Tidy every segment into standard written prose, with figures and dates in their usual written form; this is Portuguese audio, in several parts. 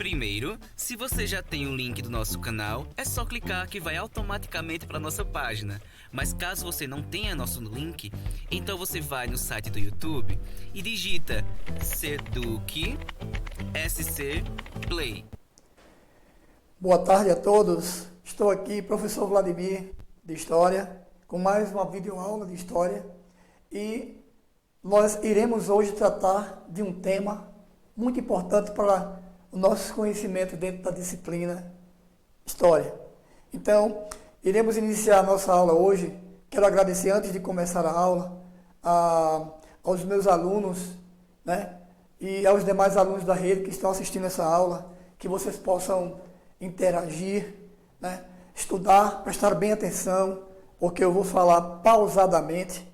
Primeiro, se você já tem o link do nosso canal, é só clicar que vai automaticamente para nossa página. Mas caso você não tenha nosso link, então você vai no site do YouTube e digita Seduc SC Play. Boa tarde a todos. Estou aqui, professor Vladimir, de História, com mais uma videoaula de História. E nós iremos hoje tratar de um tema muito importante para o nosso conhecimento dentro da disciplina História. Então, iremos iniciar a nossa aula hoje. Quero agradecer, antes de começar a aula, aos meus alunos, né, e aos demais alunos da rede que estão assistindo essa aula, que vocês possam interagir, né, estudar, prestar bem atenção, porque eu vou falar pausadamente,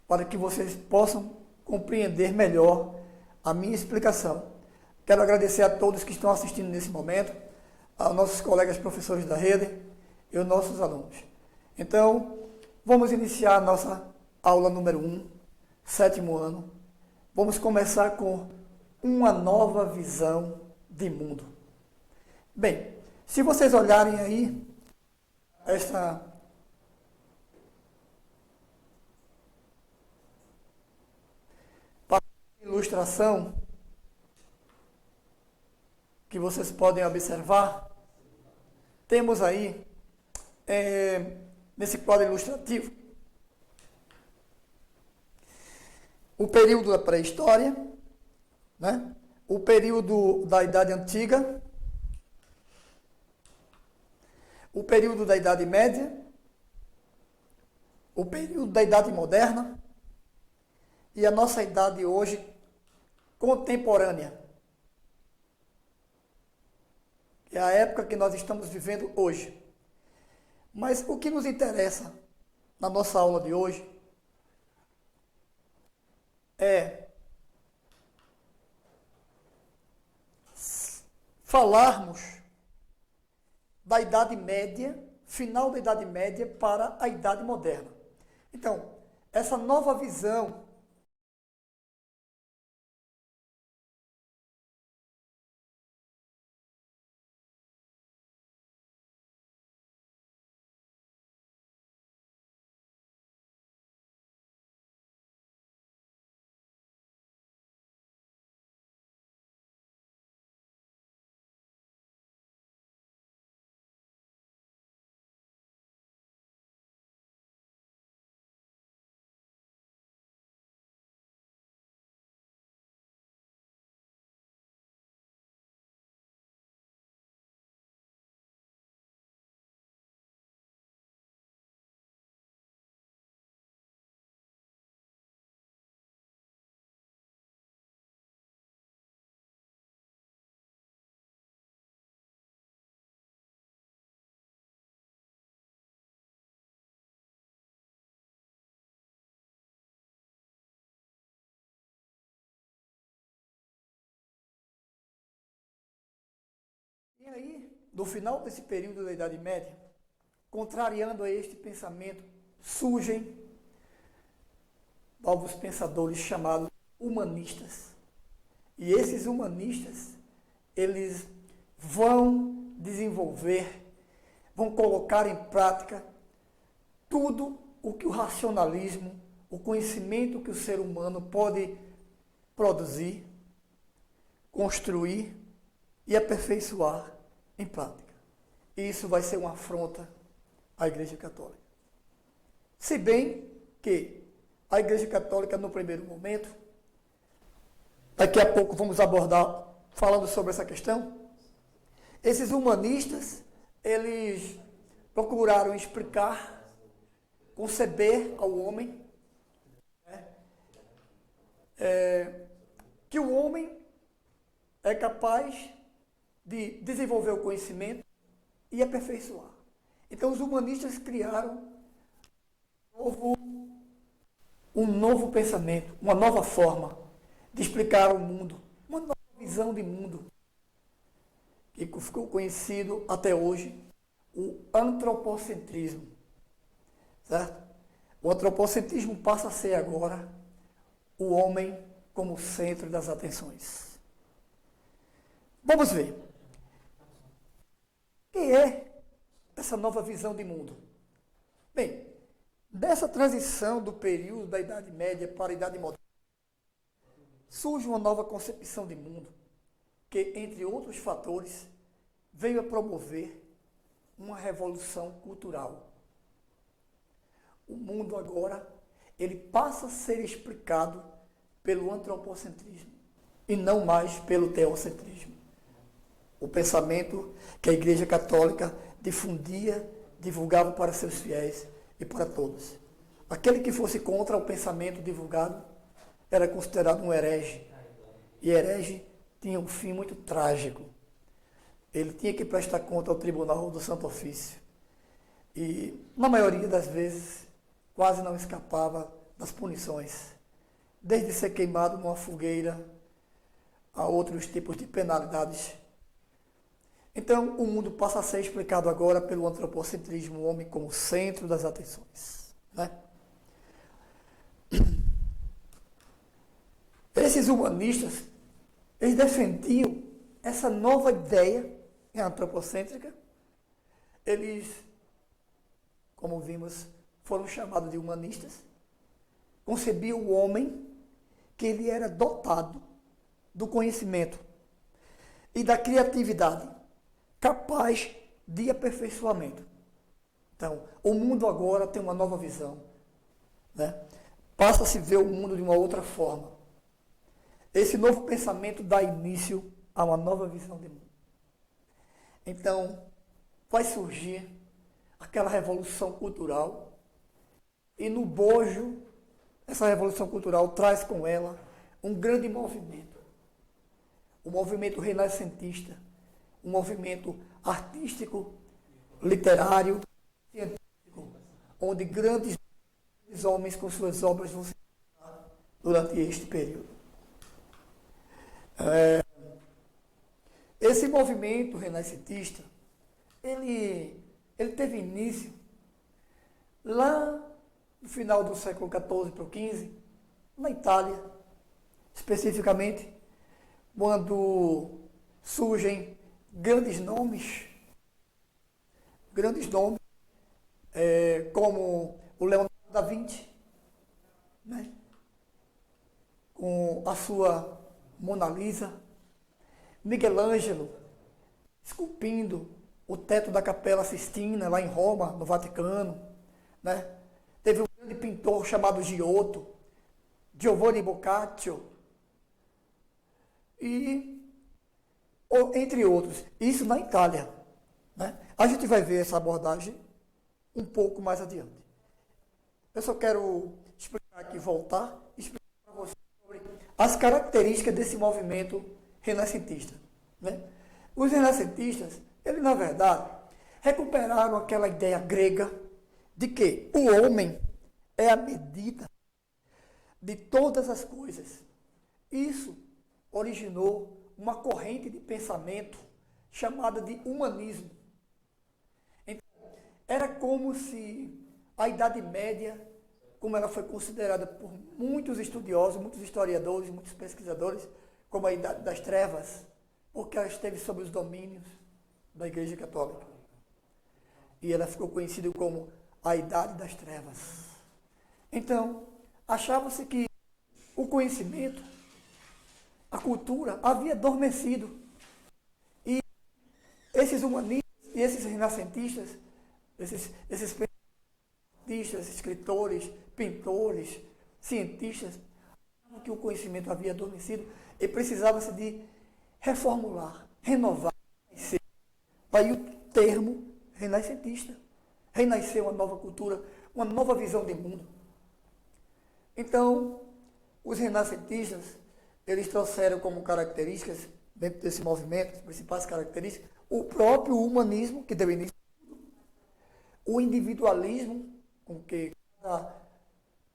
para que vocês possam compreender melhor a minha explicação. Quero agradecer a todos que estão assistindo nesse momento, aos nossos colegas professores da rede e aos nossos alunos. Então, vamos iniciar a nossa aula número 1, sétimo ano. Vamos começar com uma nova visão de mundo. Bem, se vocês olharem aí, esta ilustração que vocês podem observar, temos aí, nesse quadro ilustrativo, o período da pré-história, né? O período da Idade Antiga, o período da Idade Média, o período da Idade Moderna e a nossa idade hoje contemporânea. É a época que nós estamos vivendo hoje. Mas o que nos interessa na nossa aula de hoje é falarmos da Idade Média, final da Idade Média para a Idade Moderna. Então, essa nova visão E aí, no final desse período da Idade Média, contrariando a este pensamento, surgem novos pensadores chamados humanistas. E esses humanistas, eles vão desenvolver, vão colocar em prática tudo o que o racionalismo, o conhecimento que o ser humano pode produzir, construir e aperfeiçoar em prática. E isso vai ser uma afronta à Igreja Católica. Se bem que a Igreja Católica, no primeiro momento, daqui a pouco vamos abordar falando sobre essa questão, esses humanistas, eles procuraram explicar, conceber ao homem, né, que o homem é capaz de desenvolver o conhecimento e aperfeiçoar. Então, os humanistas criaram um novo pensamento, uma nova forma de explicar o mundo, uma nova visão de mundo, que ficou conhecido até hoje, o antropocentrismo, certo? O antropocentrismo passa a ser agora o homem como centro das atenções. Vamos ver. é essa nova visão de mundo? Bem, dessa transição do período da Idade Média para a Idade Moderna, surge uma nova concepção de mundo que, entre outros fatores, veio a promover uma revolução cultural. O mundo agora, ele passa a ser explicado pelo antropocentrismo e não mais pelo teocentrismo. O pensamento que a Igreja Católica difundia, divulgava para seus fiéis e para todos. Aquele que fosse contra o pensamento divulgado era considerado um herege. E herege tinha um fim muito trágico. Ele tinha que prestar conta ao tribunal do Santo Ofício. E, na maioria das vezes, quase não escapava das punições. Desde ser queimado numa fogueira a outros tipos de penalidades. Então, o mundo passa a ser explicado agora pelo antropocentrismo, o homem como centro das atenções. Né? Esses humanistas, eles defendiam essa nova ideia antropocêntrica. Eles, como vimos, foram chamados de humanistas. Concebiam o homem que ele era dotado do conhecimento e da criatividade, capaz de aperfeiçoamento. Então, o mundo agora tem uma nova visão. Né? Passa a se ver o mundo de uma outra forma. Esse novo pensamento dá início a uma nova visão de mundo. Então, vai surgir aquela revolução cultural e no bojo, essa revolução cultural traz com ela um grande movimento. O movimento renascentista, um movimento artístico, literário, científico, onde grandes homens com suas obras vão se realizar durante este período. Esse movimento renascentista, ele teve início lá no final do século XIV para o XV, na Itália, especificamente, quando surgem grandes nomes, como o Leonardo da Vinci, né? Com a sua Mona Lisa, Miguel Ângelo, esculpindo o teto da Capela Sistina, lá em Roma, no Vaticano. Né? Teve um grande pintor chamado Giotto, Giovanni Boccaccio, e entre outros. Isso na Itália. Né? A gente vai ver essa abordagem um pouco mais adiante. Eu só quero explicar aqui, voltar e explicar para vocês sobre as características desse movimento renascentista. Né? Os renascentistas, eles na verdade, recuperaram aquela ideia grega de que o homem é a medida de todas as coisas. Isso originou uma corrente de pensamento chamada de humanismo. Então, era como se a Idade Média, como ela foi considerada por muitos estudiosos, muitos historiadores, muitos pesquisadores, como a Idade das Trevas, porque ela esteve sob os domínios da Igreja Católica. E ela ficou conhecida como a Idade das Trevas. Então, achava-se que o conhecimento, a cultura, havia adormecido. E esses humanistas e esses renascentistas, esses artistas, escritores, pintores, cientistas, achavam que o conhecimento havia adormecido e precisava-se de reformular, renovar, renascer. Daí o termo renascentista. Renascer uma nova cultura, uma nova visão de mundo. Então, os renascentistas, eles trouxeram como características, dentro desse movimento, as principais características, o próprio humanismo, que deu início a tudo, o individualismo, com que cada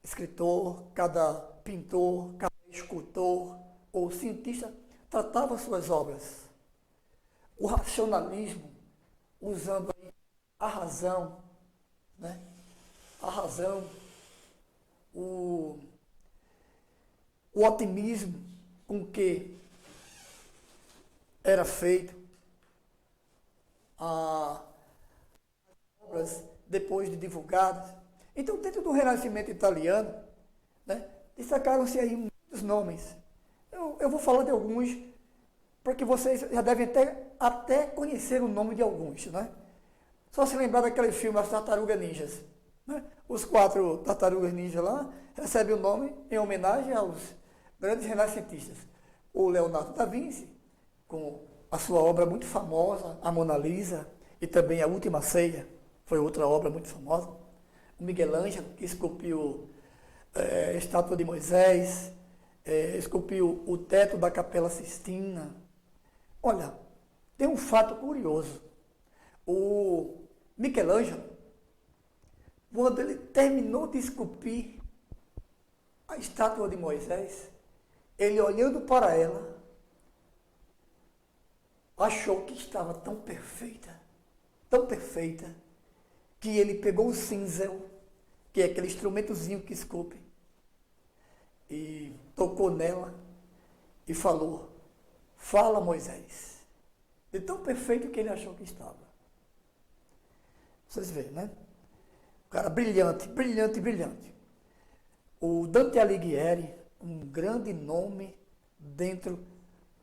escritor, cada pintor, cada escultor ou cientista tratava suas obras. O racionalismo, usando aí a razão, né? A razão, o otimismo com que era feito. a obras depois de divulgadas. Então, dentro do Renascimento italiano, né, destacaram-se aí muitos nomes. Eu vou falar de alguns, porque vocês já devem até conhecer o nome de alguns, né? Só se lembrar daquele filme, As Tartarugas Ninjas. Né? Os 4 tartarugas ninjas lá recebem o nome em homenagem aos grandes renascentistas. O Leonardo da Vinci, com a sua obra muito famosa, a Mona Lisa, e também a Última Ceia, foi outra obra muito famosa. O Miguel Ângelo, que esculpiu a estátua de Moisés, esculpiu o teto da Capela Sistina. Olha, tem um fato curioso. O Michelangelo, quando ele terminou de esculpir a estátua de Moisés, ele olhando para ela, achou que estava tão perfeita, que ele pegou o cinzel, que é aquele instrumentozinho que esculpe, e tocou nela e falou: "Fala, Moisés", de tão perfeito que ele achou que estava. Vocês veem, né? O cara brilhante, brilhante, brilhante. O Dante Alighieri, um grande nome dentro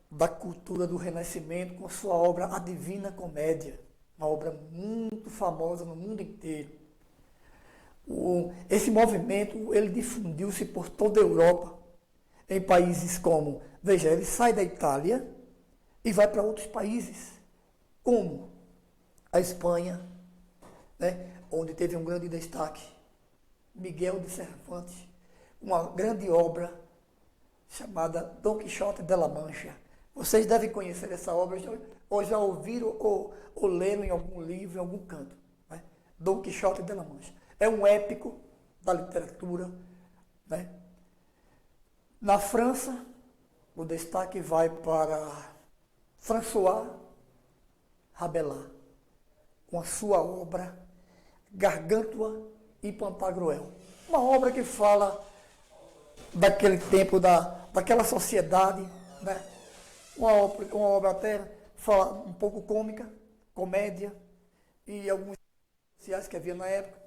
da cultura do Renascimento, com sua obra A Divina Comédia, uma obra muito famosa no mundo inteiro. Esse movimento, ele difundiu-se por toda a Europa, em países como, veja, ele sai da Itália e vai para outros países, como a Espanha, né, onde teve um grande destaque, Miguel de Cervantes, uma grande obra chamada Dom Quixote de la Mancha. Vocês devem conhecer essa obra, ou já ouviram ou leram em algum livro, em algum canto. Né? Dom Quixote de la Mancha. É um épico da literatura. Né? Na França, o destaque vai para François Rabelais, com a sua obra Gargantua e Pantagruel. Uma obra que fala daquele tempo, daquela sociedade, né? Uma obra até fala um pouco cômica, comédia, e alguns sociais que havia na época.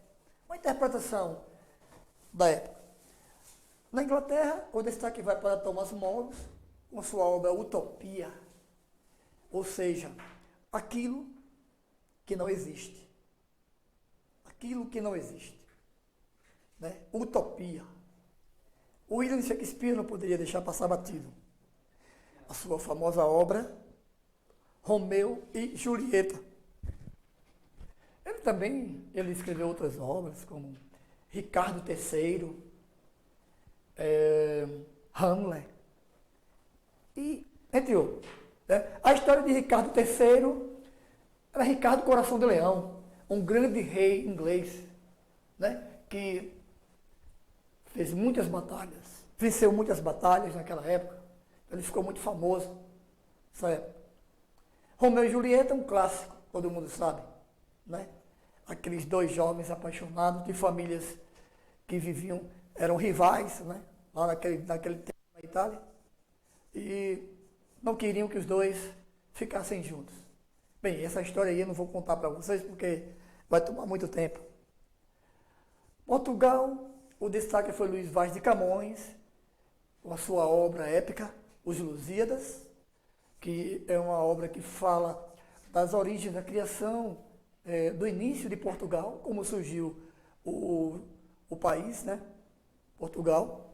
Uma interpretação da época. Na Inglaterra, o destaque vai para Thomas More, com sua obra Utopia, ou seja, aquilo que não existe. Aquilo que não existe. Né? Utopia. O William Shakespeare não poderia deixar passar batido. A sua famosa obra, Romeu e Julieta. Ele escreveu outras obras, como Ricardo III, Hamlet, e entre outros. Né? A história de Ricardo III era Ricardo Coração de Leão, um grande rei inglês, né? Que fez muitas batalhas, venceu muitas batalhas naquela época. Ele ficou muito famoso nessa época. Romeu e Julieta é um clássico, todo mundo sabe, né? Aqueles dois jovens apaixonados de famílias que viviam, eram rivais, né? Lá naquele tempo na Itália, e não queriam que os dois ficassem juntos. Bem, essa história aí eu não vou contar para vocês porque vai tomar muito tempo. Portugal, o destaque foi Luís Vaz de Camões, com a sua obra épica, Os Lusíadas, que é uma obra que fala das origens da criação, do início de Portugal, como surgiu o país, né? Portugal.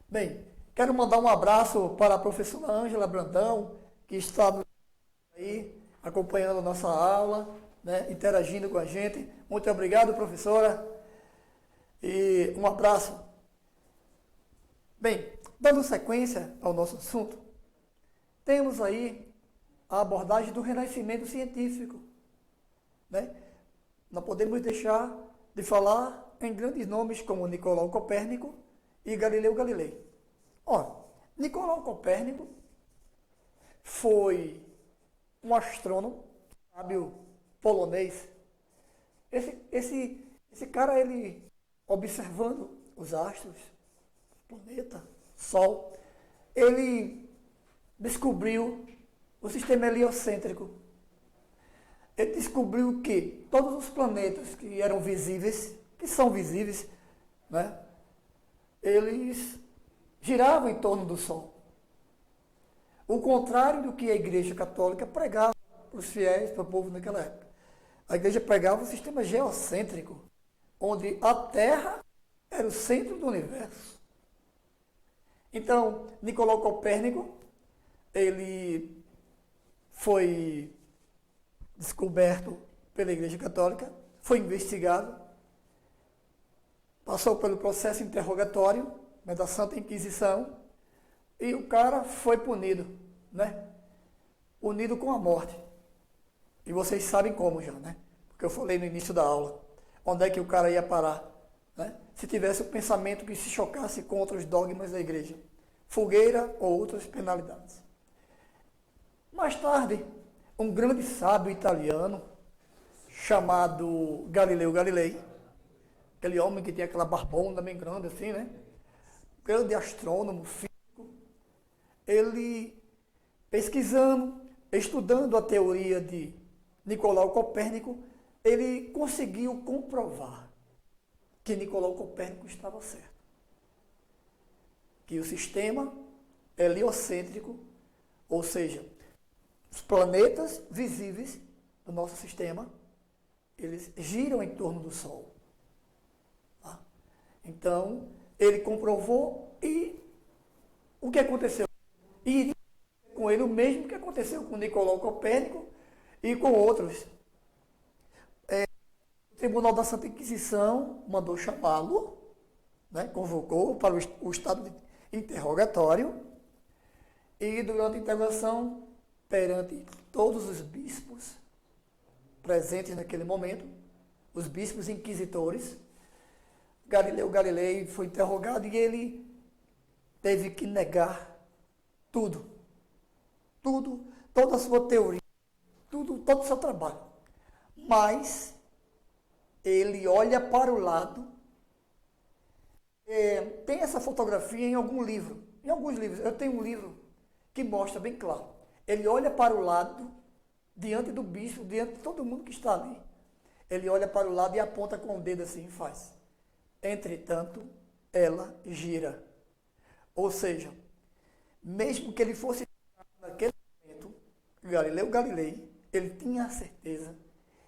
Bem, quero mandar um abraço para a professora Ângela Brandão, que está aí acompanhando a nossa aula, né? Interagindo com a gente. Muito obrigado, professora. E um abraço. Bem, dando sequência ao nosso assunto, temos aí a abordagem do renascimento científico. Né? Não podemos deixar de falar em grandes nomes como Nicolau Copérnico e Galileu Galilei. Ora, Nicolau Copérnico foi um astrônomo, sábio polonês. Esse cara, ele observando os astros, planeta, Sol, ele descobriu o sistema heliocêntrico. Ele descobriu que todos os planetas que eram visíveis, que são visíveis, né, eles giravam em torno do Sol. O contrário do que a Igreja Católica pregava para os fiéis, para o povo naquela época. A Igreja pregava um sistema geocêntrico, onde a Terra era o centro do universo. Então, Nicolau Copérnico, ele foi descoberto pela Igreja Católica, foi investigado, passou pelo processo interrogatório, né, da Santa Inquisição, e o cara foi punido, né? Punido com a morte. E vocês sabem como já, né? Porque eu falei no início da aula. Onde é que o cara ia parar, né? Se tivesse o pensamento que se chocasse contra os dogmas da igreja. Fogueira ou outras penalidades. Mais tarde, um grande sábio italiano, chamado Galileu Galilei, aquele homem que tinha aquela barbona bem grande assim, né? Grande astrônomo, físico, ele, pesquisando, estudando a teoria de Nicolau Copérnico, ele conseguiu comprovar que Nicolau Copérnico estava certo. Que o sistema heliocêntrico, ou seja, os planetas visíveis do nosso sistema, eles giram em torno do Sol. Tá? Então, ele comprovou e o que aconteceu? Iria com ele o mesmo que aconteceu com Nicolau Copérnico e com outros. O Tribunal da Santa Inquisição mandou chamá-lo, né, convocou para o estado de interrogatório e durante a interrogação, perante todos os bispos presentes naquele momento, os bispos inquisitores, Galileu Galilei foi interrogado e ele teve que negar tudo, toda a sua teoria, todo o seu trabalho. Mas ele olha para o lado. Tem essa fotografia em alguns livros. Eu tenho um livro que mostra bem claro. Ele olha para o lado, diante do bispo, diante de todo mundo que está ali. Ele olha para o lado e aponta com o dedo assim e faz. Entretanto, ela gira. Ou seja, mesmo que ele fosse naquele momento, Galileu Galilei, ele tinha a certeza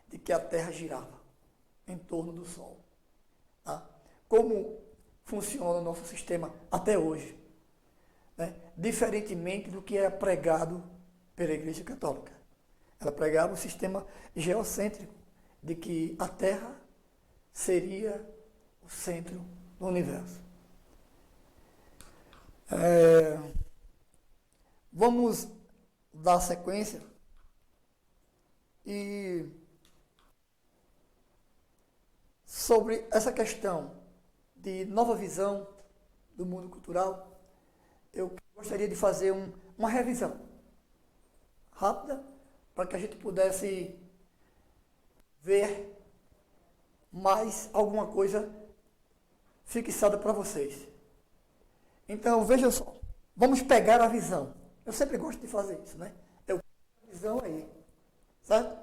de que a Terra girava em torno do Sol. Tá? Como funciona o nosso sistema até hoje, né? Diferentemente do que é pregado pela Igreja Católica. Ela pregava o sistema geocêntrico, de que a Terra seria o centro do universo. Vamos dar sequência e sobre essa questão de nova visão do mundo cultural, eu gostaria de fazer uma revisão rápida para que a gente pudesse ver mais alguma coisa fixada para vocês. Então, veja só, vamos pegar a visão. Eu sempre gosto de fazer isso, né? Eu pego a visão aí, certo?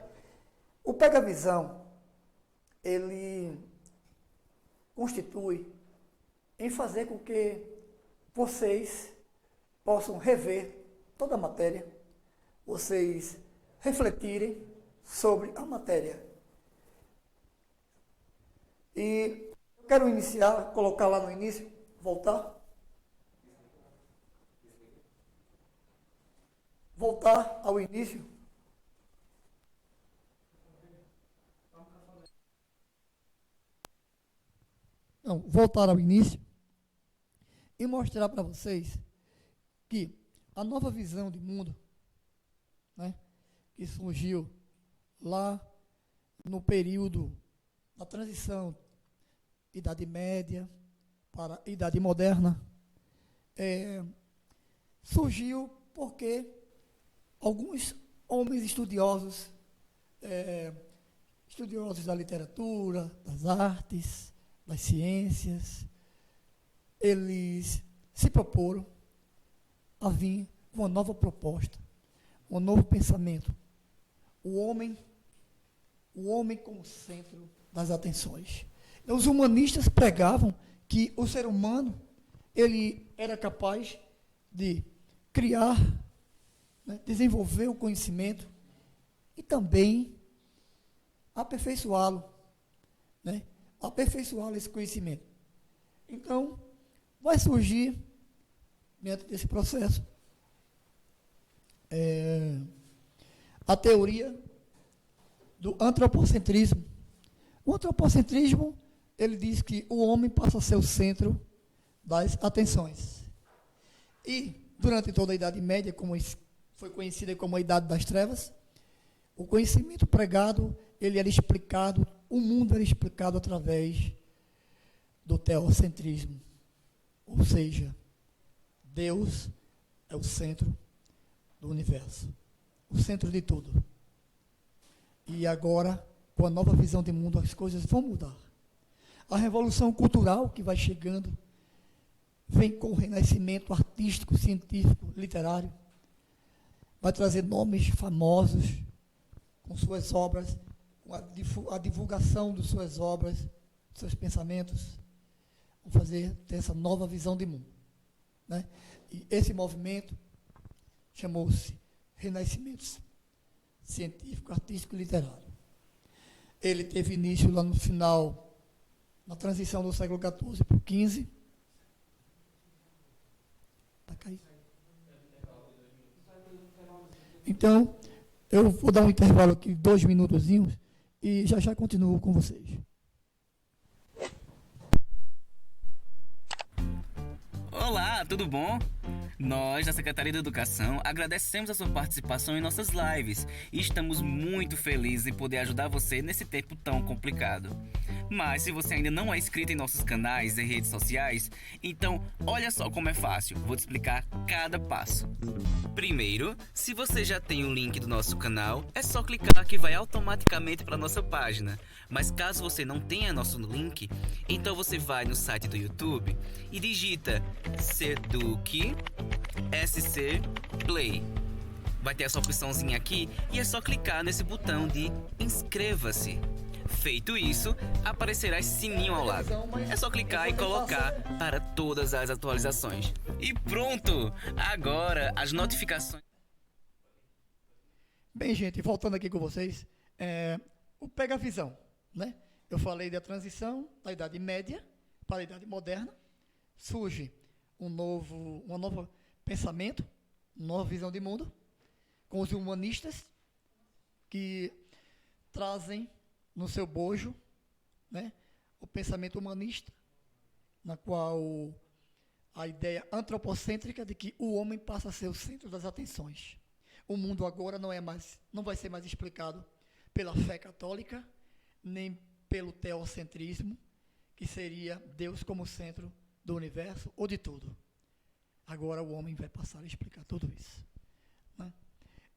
O pega-visão, ele constitui em fazer com que vocês possam rever toda a matéria, vocês refletirem sobre a matéria. E eu quero iniciar, colocar lá no início, voltar ao início. Não, voltar ao início e mostrar para vocês que a nova visão de mundo, né, que surgiu lá no período da transição Idade Média para a Idade Moderna, surgiu porque alguns homens estudiosos, estudiosos da literatura, das artes, das ciências, eles se proporam a vir com uma nova proposta, um novo pensamento. O homem como centro das atenções. Então, os humanistas pregavam que o ser humano ele era capaz de criar, né, desenvolver o conhecimento e também aperfeiçoá-lo, né, aperfeiçoar esse conhecimento. Então, vai surgir, dentro desse processo, a teoria do antropocentrismo. O antropocentrismo, ele diz que o homem passa a ser o centro das atenções. E, durante toda a Idade Média, como foi conhecida como a Idade das Trevas, o conhecimento pregado, ele era explicado, o mundo era explicado através do teocentrismo. Ou seja, Deus é o centro do universo, o centro de tudo. E agora, com a nova visão de mundo, as coisas vão mudar. A revolução cultural que vai chegando vem com o renascimento artístico, científico, literário. Vai trazer nomes famosos com suas obras, com a divulgação de suas obras, de seus pensamentos. Vão ter essa nova visão de mundo, né? E esse movimento chamou-se Renascimento Científico, Artístico e Literário. Ele teve início lá no final, na transição do século XIV para o XV. Está caído. Então, eu vou dar um intervalo aqui, 2 minutozinhos, e já já continuo com vocês. Olá, tudo bom? Nós, da Secretaria de Educação, agradecemos a sua participação em nossas lives e estamos muito felizes em poder ajudar você nesse tempo tão complicado. Mas se você ainda não é inscrito em nossos canais e redes sociais, então olha só como é fácil, vou te explicar cada passo. Primeiro, se você já tem o link do nosso canal, é só clicar que vai automaticamente para a nossa página. Mas caso você não tenha nosso link, então você vai no site do YouTube e digita Seduc SC Play. Vai ter essa opçãozinha aqui e é só clicar nesse botão de inscreva-se. Feito isso, aparecerá esse sininho ao lado. É só clicar e colocar para todas as atualizações. E pronto! Agora as notificações... Bem, gente, voltando aqui com vocês, o Pega a Visão, né? Eu falei da transição da Idade Média para a Idade Moderna. Surge um novo pensamento, uma nova visão de mundo, com os humanistas que trazem no seu bojo, né, o pensamento humanista, na qual a ideia antropocêntrica de que o homem passa a ser o centro das atenções. O mundo agora não vai ser mais explicado pela fé católica, nem pelo teocentrismo, que seria Deus como centro do universo ou de tudo. Agora o homem vai passar a explicar tudo isso, né?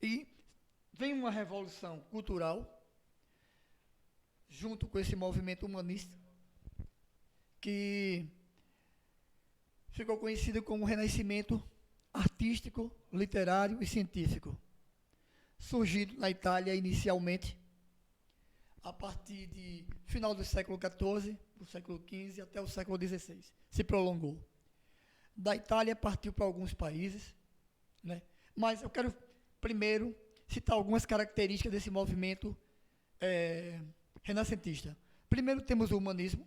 E vem uma revolução cultural, junto com esse movimento humanista, que ficou conhecido como Renascimento Artístico, Literário e Científico. Surgido na Itália inicialmente, a partir de final do século XIV, do século XV até o século XVI. Se prolongou. Da Itália partiu para alguns países, né? Mas eu quero primeiro citar algumas características desse movimento renascentista. Primeiro temos o humanismo,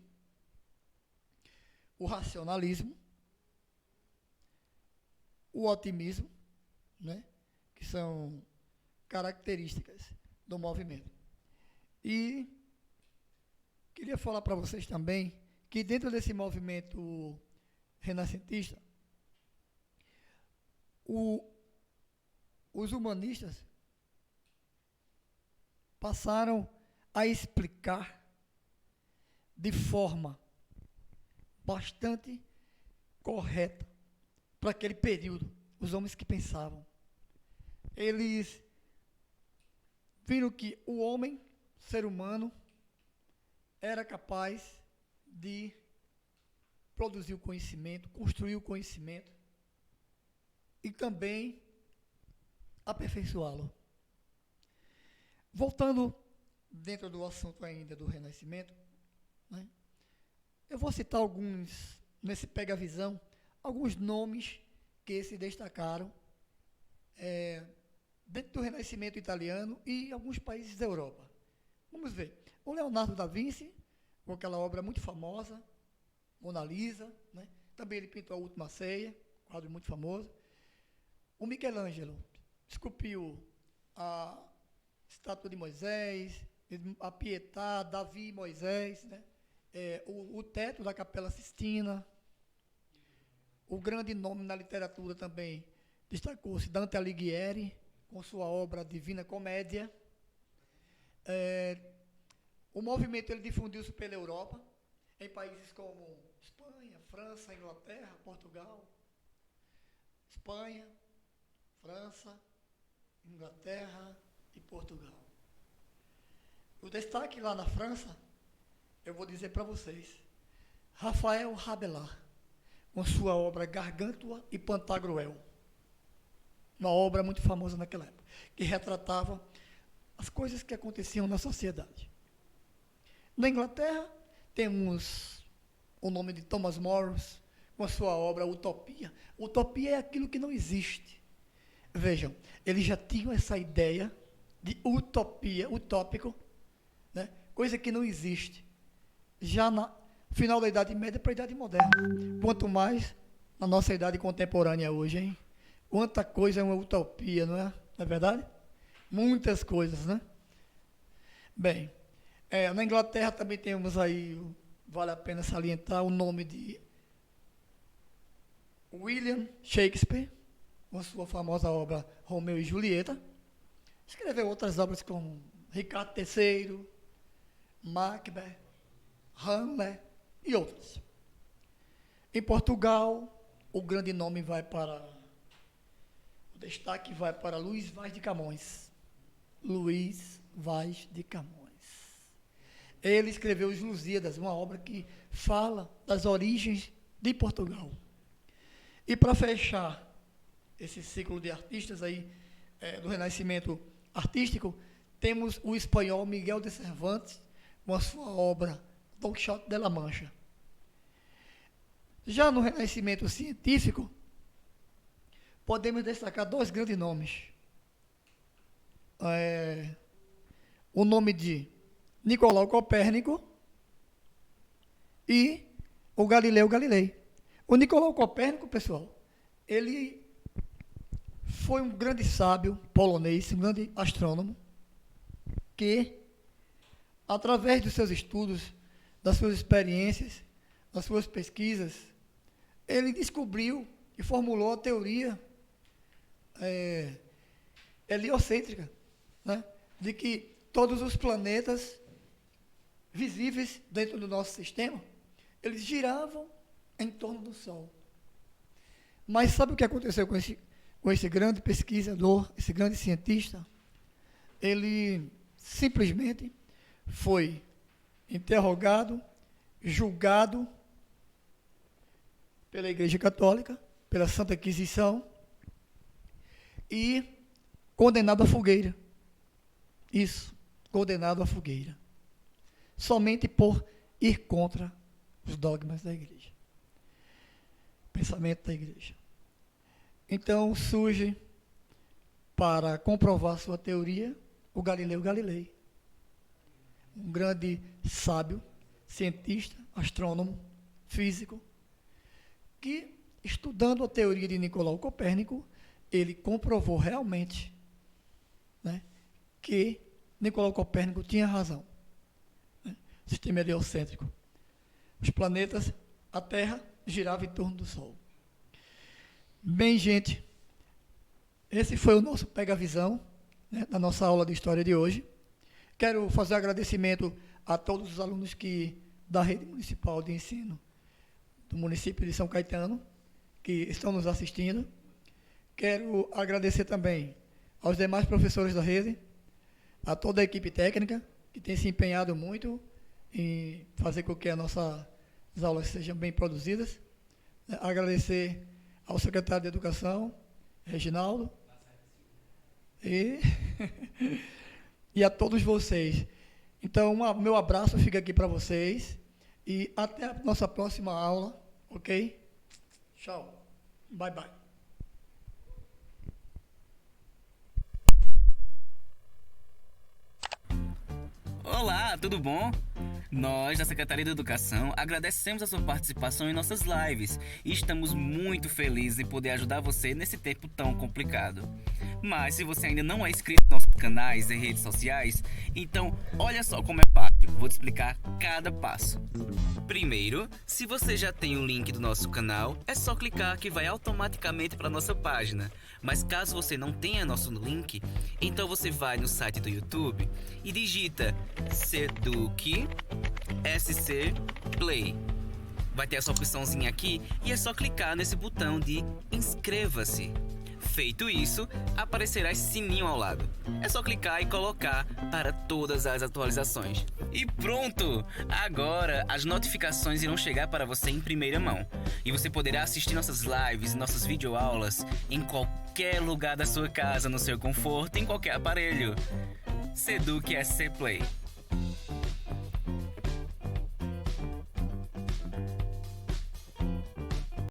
o racionalismo, o otimismo, né? Que são características do movimento. E queria falar para vocês também que dentro desse movimento renascentista, os humanistas passaram a explicar de forma bastante correta para aquele período, os homens que pensavam. Eles viram que o homem, ser humano, era capaz de produzir o conhecimento, construir o conhecimento e também aperfeiçoá-lo. Voltando dentro do assunto ainda do Renascimento, né, eu vou citar alguns, nesse Pega a Visão, alguns nomes que se destacaram dentro do Renascimento italiano e alguns países da Europa. Vamos ver. O Leonardo da Vinci, com aquela obra muito famosa, Mona Lisa, né? Também ele pintou A Última Ceia, quadro muito famoso. O Michelangelo esculpiu a estátua de Moisés, a Pietà, Davi e Moisés, né? O teto da Capela Sistina. O grande nome na literatura também destacou-se Dante Alighieri, com sua obra Divina Comédia. O movimento ele difundiu-se pela Europa, em países como Espanha, França, Inglaterra, Portugal. Espanha, França, Inglaterra e Portugal. O destaque lá na França, eu vou dizer para vocês, Rafael Rabelais, com sua obra Gargantua e Pantagruel, uma obra muito famosa naquela época, que retratava as coisas que aconteciam na sociedade. Na Inglaterra, temos o nome de Thomas More, com a sua obra Utopia. Utopia é aquilo que não existe. Vejam, eles já tinham essa ideia de utopia, utópico, né? Coisa que não existe. Já no final da Idade Média para a Idade Moderna. Quanto mais na nossa idade contemporânea hoje, hein? Quanta coisa é uma utopia, não é? Não é verdade? Muitas coisas, né? Bem, na Inglaterra também temos aí, vale a pena salientar, o nome de William Shakespeare, com a sua famosa obra Romeu e Julieta. Escreveu outras obras como Ricardo III, Macbeth, Hamlet e outras. Em Portugal, o grande nome vai para, o destaque vai para Luís Vaz de Camões. Luís Vaz de Camões. Ele escreveu Os Lusíadas, uma obra que fala das origens de Portugal. E para fechar esse ciclo de artistas aí, do Renascimento artístico, temos o espanhol Miguel de Cervantes, com a sua obra Don Quixote de la Mancha. Já no Renascimento científico, podemos destacar dois grandes nomes. O nome de Nicolau Copérnico e o Galileu Galilei. O Nicolau Copérnico, pessoal, ele foi um grande sábio polonês, um grande astrônomo, que, através dos seus estudos, das suas experiências, das suas pesquisas, ele descobriu e formulou a teoria heliocêntrica, né, de que todos os planetas visíveis dentro do nosso sistema, eles giravam em torno do Sol. Mas sabe o que aconteceu com esse grande pesquisador, esse grande cientista? Ele simplesmente foi interrogado, julgado pela Igreja Católica, pela Santa Inquisição e condenado à fogueira. Isso, condenado à fogueira. Somente por ir contra os dogmas da Igreja. Pensamento da Igreja. Então surge, para comprovar sua teoria, o Galileu Galilei. Um grande sábio, cientista, astrônomo, físico, que, estudando a teoria de Nicolau Copérnico, ele comprovou realmente, né, que Nicolau Copérnico tinha razão. Né? Sistema heliocêntrico. Os planetas, a Terra, girava em torno do Sol. Bem, gente, esse foi o nosso Pega Visão, né, da nossa aula de História de hoje. Quero fazer agradecimento a todos os alunos da Rede Municipal de Ensino do município de São Caetano, que estão nos assistindo. Quero agradecer também aos demais professores da rede, a toda a equipe técnica, que tem se empenhado muito em fazer com que as nossas aulas sejam bem produzidas. Agradecer ao secretário de Educação, Reginaldo, você e a todos vocês. Então, meu abraço fica aqui para vocês e até a nossa próxima aula, ok? Tchau. Bye, bye. Olá, tudo bom? Nós, da Secretaria da Educação, agradecemos a sua participação em nossas lives e estamos muito felizes em poder ajudar você nesse tempo tão complicado. Mas se você ainda não é inscrito nos nossos canais e redes sociais, então olha só como é fácil. Vou te explicar cada passo. Primeiro, se você já tem o link do nosso canal, é só clicar que vai automaticamente para nossa página. Mas caso você não tenha nosso link, então você vai no site do YouTube e digita Seduc SC Play. Vai ter essa opçãozinha aqui e é só clicar nesse botão de inscreva-se. Feito isso, aparecerá esse sininho ao lado. É só clicar e colocar para todas as atualizações. E pronto! Agora as notificações irão chegar para você em primeira mão. E você poderá assistir nossas lives e nossas videoaulas em qualquer lugar da sua casa, no seu conforto, em qualquer aparelho. Seduc SC Play.